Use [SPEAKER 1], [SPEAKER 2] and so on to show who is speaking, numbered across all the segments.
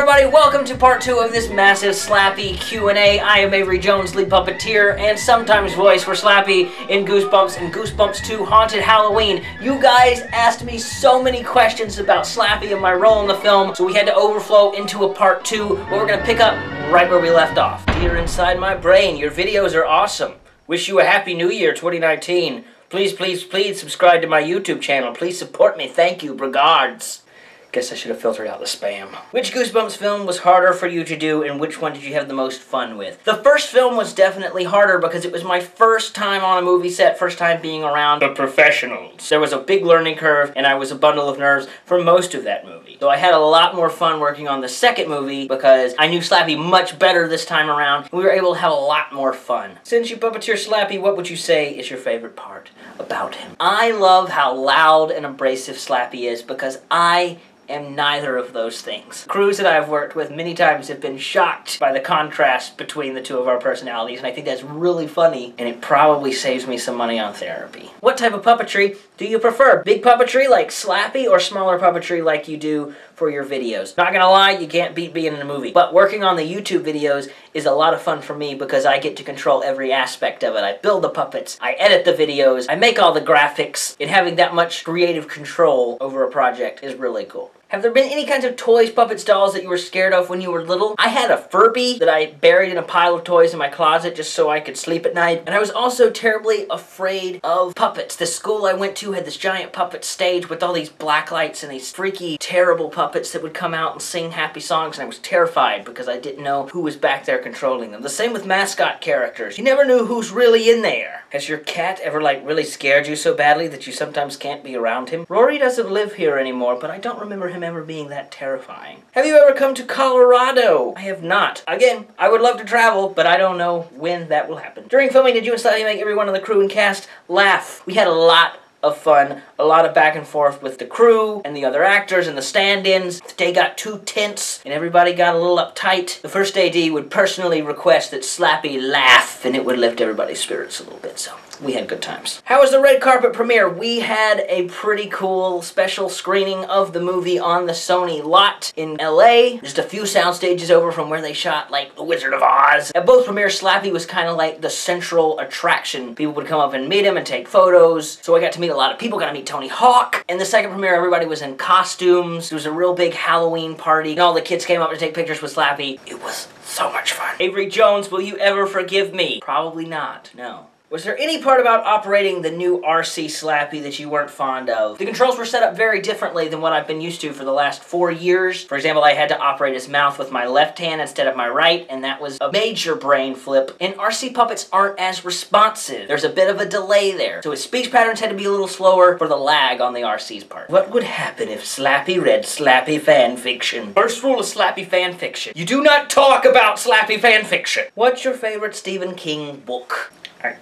[SPEAKER 1] everybody, welcome to part 2 of this massive Slappy Q&A. I am Avery Jones, lead puppeteer, and sometimes voice for Slappy in Goosebumps and Goosebumps 2 Haunted Halloween. You guys asked me so many questions about Slappy and my role in the film, so we had to overflow into a part 2 where we're going to pick up right where we left off. Dear inside my brain, your videos are awesome. Wish you a happy new year 2019. Please, please, please subscribe to my YouTube channel. Please support me. Thank you. Regards. Guess I should have filtered out the spam. Which Goosebumps film was harder for you to do, and which one did you have the most fun with? The first film was definitely harder because it was my first time on a movie set, first time being around the professionals. There was a big learning curve, and I was a bundle of nerves for most of that movie. So I had a lot more fun working on the second movie because I knew Slappy much better this time around. We were able to have a lot more fun. Since you puppeteer Slappy, what would you say is your favorite part about him? I love how loud and abrasive Slappy is because I am neither of those things. Crews that I've worked with many times have been shocked by the contrast between the two of our personalities, and I think that's really funny, and it probably saves me some money on therapy. What type of puppetry do you prefer? Big puppetry like Slappy or smaller puppetry like you do for your videos? Not gonna lie, you can't beat being in a movie, but working on the YouTube videos is a lot of fun for me because I get to control every aspect of it. I build the puppets, I edit the videos, I make all the graphics, and having that much creative control over a project is really cool. Have there been any kinds of toys, puppets, dolls that you were scared of when you were little? I had a Furby that I buried in a pile of toys in my closet just so I could sleep at night. And I was also terribly afraid of puppets. The school I went to had this giant puppet stage with all these black lights and these freaky, terrible puppets that would come out and sing happy songs, and I was terrified because I didn't know who was back there controlling them. The same with mascot characters. You never knew who's really in there. Has your cat ever, really scared you so badly that you sometimes can't be around him? Rory doesn't live here anymore, but I don't remember him ever being that terrifying. Have you ever come to Colorado? I have not. Again, I would love to travel, but I don't know when that will happen. During filming, did you and Slappy make everyone on the crew and cast laugh? We had a lot of fun, a lot of back and forth with the crew and the other actors and the stand-ins. The day got too tense and everybody got a little uptight. The first AD would personally request that Slappy laugh, and it would lift everybody's spirits a little bit, so we had good times. How was the red carpet premiere? We had a pretty cool special screening of the movie on the Sony lot in LA. Just a few sound stages over from where they shot, like, The Wizard of Oz. At both premieres, Slappy was kind of like the central attraction. People would come up and meet him and take photos. So I got to meet a lot of people, got to meet Tony Hawk. In the second premiere, everybody was in costumes. It was a real big Halloween party, and all the kids came up to take pictures with Slappy. It was so much fun. Avery Jones, will you ever forgive me? Probably not, no. Was there any part about operating the new RC Slappy that you weren't fond of? The controls were set up very differently than what I've been used to for the last 4 years. For example, I had to operate his mouth with my left hand instead of my right, and that was a major brain flip. And RC puppets aren't as responsive. There's a bit of a delay there. So his speech patterns had to be a little slower for the lag on the RC's part. What would happen if Slappy read Slappy fan fiction? First rule of Slappy fan fiction: you do not talk about Slappy fan fiction. What's your favorite Stephen King book?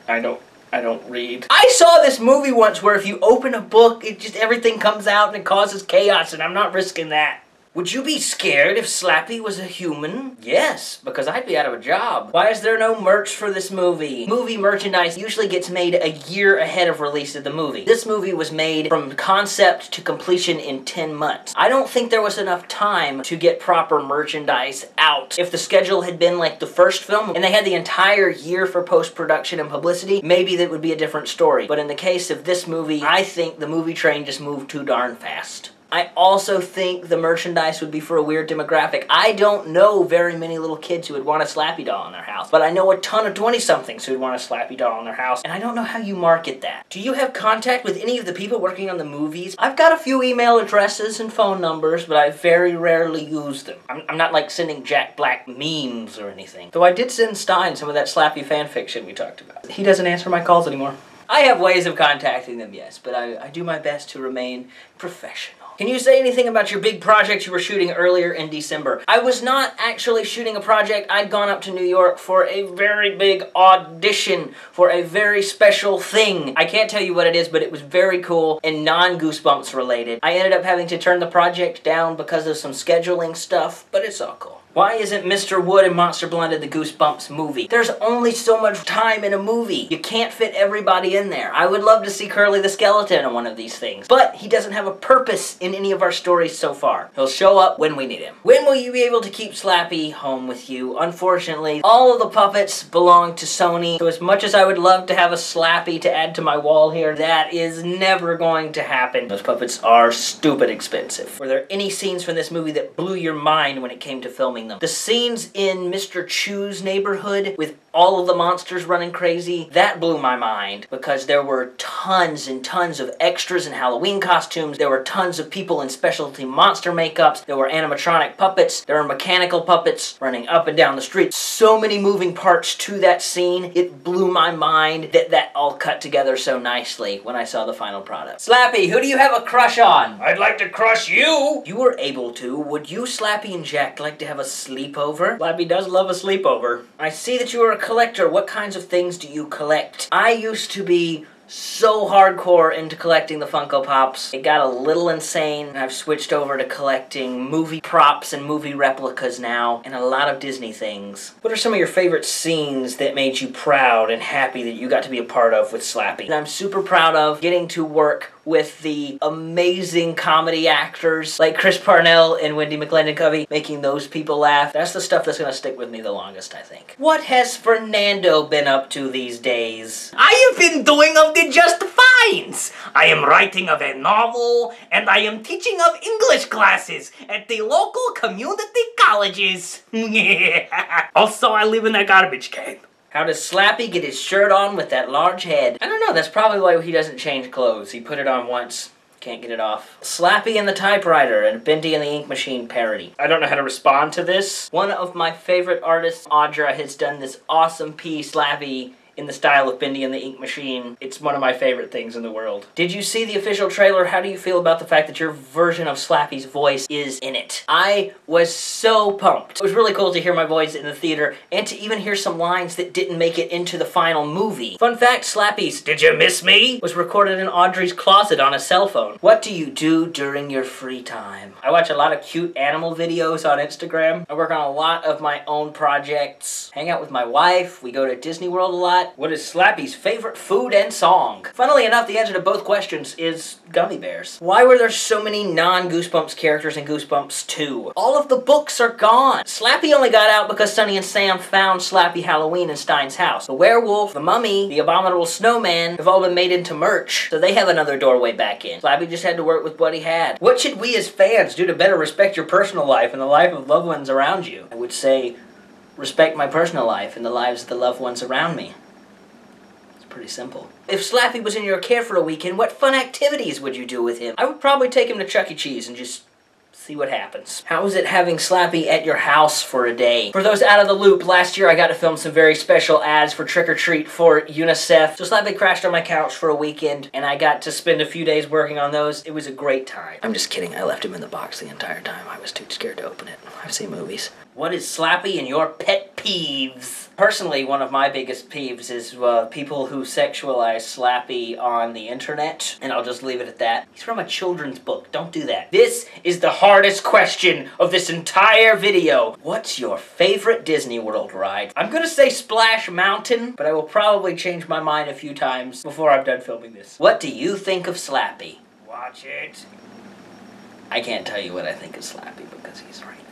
[SPEAKER 1] I don't read. I saw this movie once where if you open a book, everything comes out and it causes chaos, and I'm not risking that. Would you be scared if Slappy was a human? Yes, because I'd be out of a job. Why is there no merch for this movie? Movie merchandise usually gets made a year ahead of release of the movie. This movie was made from concept to completion in 10 months. I don't think there was enough time to get proper merchandise out. If the schedule had been like the first film, and they had the entire year for post-production and publicity, maybe that would be a different story. But in the case of this movie, I think the movie train just moved too darn fast. I also think the merchandise would be for a weird demographic. I don't know very many little kids who would want a Slappy doll in their house, but I know a ton of 20-somethings who would want a Slappy doll in their house, and I don't know how you market that. Do you have contact with any of the people working on the movies? I've got a few email addresses and phone numbers, but I very rarely use them. I'm not like sending Jack Black memes or anything. Though I did send Stein some of that Slappy fanfiction we talked about. He doesn't answer my calls anymore. I have ways of contacting them, yes, but I do my best to remain professional. Can you say anything about your big project you were shooting earlier in December? I was not actually shooting a project. I'd gone up to New York for a very big audition for a very special thing. I can't tell you what it is, but it was very cool and non-Goosebumps related. I ended up having to turn the project down because of some scheduling stuff, but it's all cool. Why isn't Mr. Wood and Monster Blended the Goosebumps movie? There's only so much time in a movie. You can't fit everybody in there. I would love to see Curly the Skeleton in one of these things, but he doesn't have a purpose in any of our stories so far. He'll show up when we need him. When will you be able to keep Slappy home with you? Unfortunately, all of the puppets belong to Sony, so as much as I would love to have a Slappy to add to my wall here, that is never going to happen. Those puppets are stupid expensive. Were there any scenes from this movie that blew your mind when it came to filming them? The scenes in Mr. Chu's neighborhood with all of the monsters running crazy, that blew my mind because there were tons and tons of extras in Halloween costumes, there were tons of people in specialty monster makeups, there were animatronic puppets, there were mechanical puppets running up and down the street. So many moving parts to that scene, it blew my mind that that all cut together so nicely when I saw the final product. Slappy, who do you have a crush on?
[SPEAKER 2] I'd like to crush you!
[SPEAKER 1] You were able to. Would you, Slappy and Jack, like to have a sleepover? Slappy does love a sleepover. I see that you are a collector. What kinds of things do you collect? I used to be so hardcore into collecting the Funko Pops. It got a little insane, and I've switched over to collecting movie props and movie replicas now, and a lot of Disney things. What are some of your favorite scenes that made you proud and happy that you got to be a part of with Slappy? And I'm super proud of getting to work with the amazing comedy actors like Chris Parnell and Wendy McLendon-Covey, making those people laugh. That's the stuff that's gonna stick with me the longest, I think. What has Fernando been up to these days?
[SPEAKER 2] I have been doing of the just fines. I am writing of a novel, and I am teaching of English classes at the local community colleges. Also, I live in a garbage can.
[SPEAKER 1] How does Slappy get his shirt on with that large head? I don't know, that's probably why he doesn't change clothes. He put it on once, can't get it off. Slappy and the Typewriter and Bendy and the Ink Machine parody. I don't know how to respond to this. One of my favorite artists, Audra, has done this awesome piece, Slappy, in the style of Bendy and the Ink Machine. It's one of my favorite things in the world. Did you see the official trailer? How do you feel about the fact that your version of Slappy's voice is in it? I was so pumped. It was really cool to hear my voice in the theater and to even hear some lines that didn't make it into the final movie. Fun fact, Slappy's "Did You Miss Me?" was recorded in Audrey's closet on a cell phone. What do you do during your free time? I watch a lot of cute animal videos on Instagram. I work on a lot of my own projects. Hang out with my wife. We go to Disney World a lot. What is Slappy's favorite food and song? Funnily enough, the answer to both questions is gummy bears. Why were there so many non-Goosebumps characters in Goosebumps 2? All of the books are gone. Slappy only got out because Sonny and Sam found Slappy Halloween in Stein's house. The werewolf, the mummy, the abominable snowman have all been made into merch, so they have another doorway back in. Slappy just had to work with what he had. What should we as fans do to better respect your personal life and the life of loved ones around you? I would say, respect my personal life and the lives of the loved ones around me. Pretty simple. If Slappy was in your care for a weekend, what fun activities would you do with him? I would probably take him to Chuck E. Cheese and just see what happens. How is it having Slappy at your house for a day? For those out of the loop, last year I got to film some very special ads for Trick or Treat for UNICEF. So Slappy crashed on my couch for a weekend, and I got to spend a few days working on those. It was a great time. I'm just kidding. I left him in the box the entire time. I was too scared to open it. I've seen movies. What is Slappy and your pet peeves? Personally, one of my biggest peeves is people who sexualize Slappy on the internet, and I'll just leave it at that. He's from a children's book. Don't do that. This is the hardest question of this entire video. What's your favorite Disney World ride? I'm gonna say Splash Mountain, but I will probably change my mind a few times before I'm done filming this. What do you think of Slappy?
[SPEAKER 2] Watch it.
[SPEAKER 1] I can't tell you what I think of Slappy because he's right there.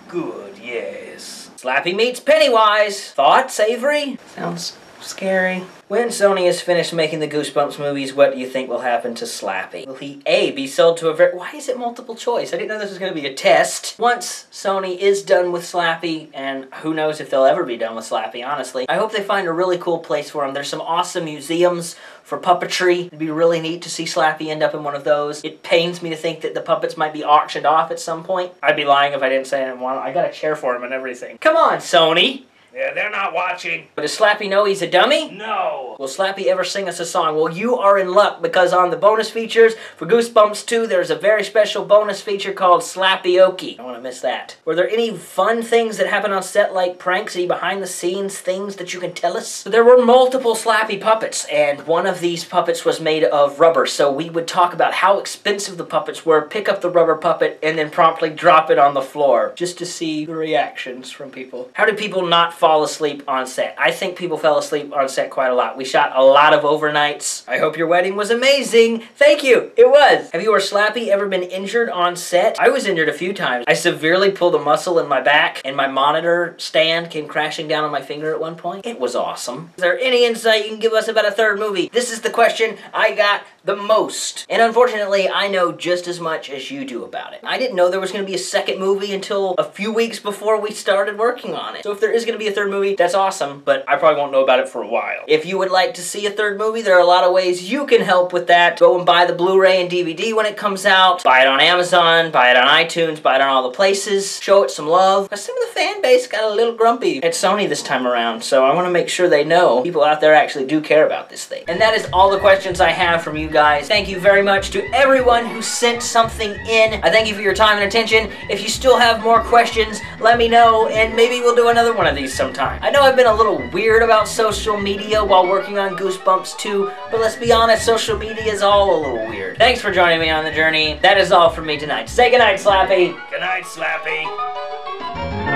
[SPEAKER 1] Good, yes. Slappy meets Pennywise. Thoughts, Avery? Sounds scary. When Sony is finished making the Goosebumps movies, what do you think will happen to Slappy? Will he A, be sold to a very... Why is it multiple choice? I didn't know this was going to be a test. Once Sony is done with Slappy, and who knows if they'll ever be done with Slappy, honestly, I hope they find a really cool place for him. There's some awesome museums for puppetry. It'd be really neat to see Slappy end up in one of those. It pains me to think that the puppets might be auctioned off at some point. I'd be lying if I didn't say I didn't want him. I got a chair for him and everything. Come on, Sony!
[SPEAKER 2] Yeah, they're not watching.
[SPEAKER 1] But does Slappy know he's a dummy?
[SPEAKER 2] No.
[SPEAKER 1] Will Slappy ever sing us a song? Well, you are in luck, because on the bonus features for Goosebumps 2, there's a very special bonus feature called Slappy-Okie. I don't want to miss that. Were there any fun things that happened on set, like pranks, any behind-the-scenes things that you can tell us? So there were multiple Slappy puppets, and one of these puppets was made of rubber, so we would talk about how expensive the puppets were, pick up the rubber puppet, and then promptly drop it on the floor, just to see the reactions from people. How did people not fall asleep on set? I think people fell asleep on set quite a lot. We shot a lot of overnights. I hope your wedding was amazing. Thank you. It was. Have you or Slappy ever been injured on set? I was injured a few times. I severely pulled a muscle in my back, and my monitor stand came crashing down on my finger at one point. It was awesome. Is there any insight you can give us about a third movie? This is the question I got the most. And unfortunately, I know just as much as you do about it. I didn't know there was going to be a second movie until a few weeks before we started working on it. So if there is going to be a third movie, that's awesome, but I probably won't know about it for a while. If you would like to see a third movie, there are a lot of ways you can help with that. Go and buy the Blu-ray and DVD when it comes out. Buy it on Amazon, buy it on iTunes, buy it on all the places. Show it some love. Because some of the fan base got a little grumpy at Sony this time around, so I want to make sure they know people out there actually do care about this thing. And that is all the questions I have from you guys. Thank you very much to everyone who sent something in. I thank you for your time and attention. If you still have more questions, let me know, and maybe we'll do another one of these sometime. I know I've been a little weird about social media while working on Goosebumps 2, but let's be honest, social media is all a little weird. Thanks for joining me on the journey. That is all from me tonight. Say goodnight, Slappy.
[SPEAKER 2] Good night, Slappy.